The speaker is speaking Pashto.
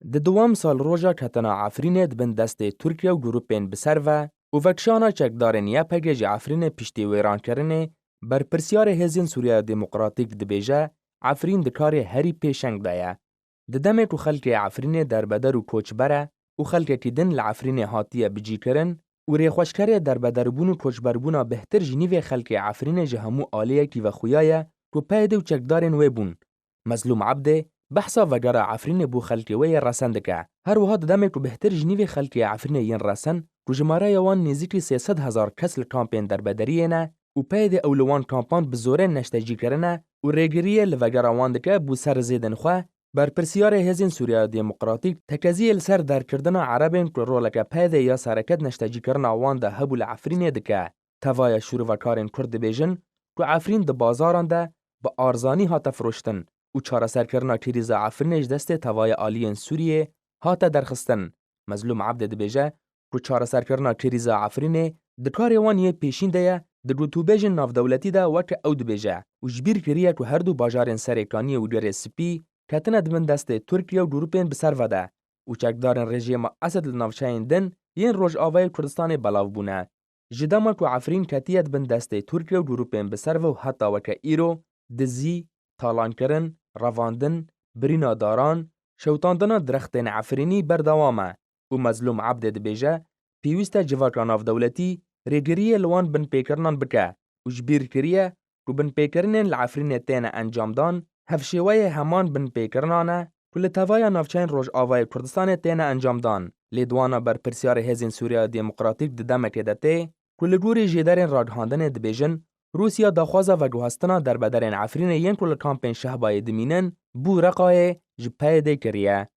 د دوام سال روژا کتنا عفرین دبن دست ترکیه و گروپین بسر و وکشانا چکدارن یا پگیج عفرین پشتی ویران کرنه بر پرسیار هزین سوریه دموکراتیک دبیجه عفرین دکار هری پیشنگ دایه. د دمه تو خلک عفرین دربدر و کوچبره و خلک تیدن لعفرین هاتیه بجی کرن و ریخوشکر دربدربون و کوچبربونا بهتر جنیو خلک عفرین جهمو آلیه کی و خویایه تو پیده و چکدارن ویبون. مظلوم عبده بحثا وگرا عفرین بو خلکی وی رسندکه. هر وها دمه تو بهتر جنیو خلک عفرین ین رسن تو جماره یوان نزیکی 300,000 کس لکامپین دربدریه نه و پیده اولوان کامپان بزوره نشتجی کرنه و ریگریه لوگرا واندکه بو سر زیدن خواه بر پرسیار هزین سوریه دموکراتیک تکزی السر در کردن عربین که رولک پیده یا سرکت نشتجی کرنا وانده هبو لعفرین دکه توای شروع و کارین کرد بیجن که عفرین د بازاران ده با آرزانی ها تفروشتن و چاره سر کرنا کریز عفرینش دست توای آلیین سوریه ها تا درخستن. مظلوم عبد دبیجه که چاره سر کرنا کریز عفرینه دکار وان یه پیشین ده د روتوبیجن ناف دولتی ده وک او دبیجه و جبیر کریه که هر دو باجارین سرکانی و در سپی کتنه دمن دست ترکیه و گروپین بسر وده و چکدارن رژیم اسد لنافچین دن ین روش آوای کردستان بلاو بونه. جداما که عفرین کتیت بن دست ترکیه و گروپین بسر و حتی وک ایرو، دزی، تالان کرن، رواندن، برینا داران، شوتاندن درختین عفرینی بردوامه و مظلوم عبد دبیجه پیوسته جواکان آف دولتی ریگریه لوان بن پیکرنان بکه و جبیر کریه که بن پیکرنین لعفرین تین انجام دان هفشیوی همان بن پیکرنانه که لطوای نافچین روش آوای کردستان تین انجام دان لیدوانا بر پرسیار هزین سوریه دموکراتیک دمکه دته که لگوری جیدرین راگهاندن دبیجن روسیا داخوازه و گوهستنا در بدرین عفرین ین کل کامپین شهبای دمینن بو رقای جپای ده کریه.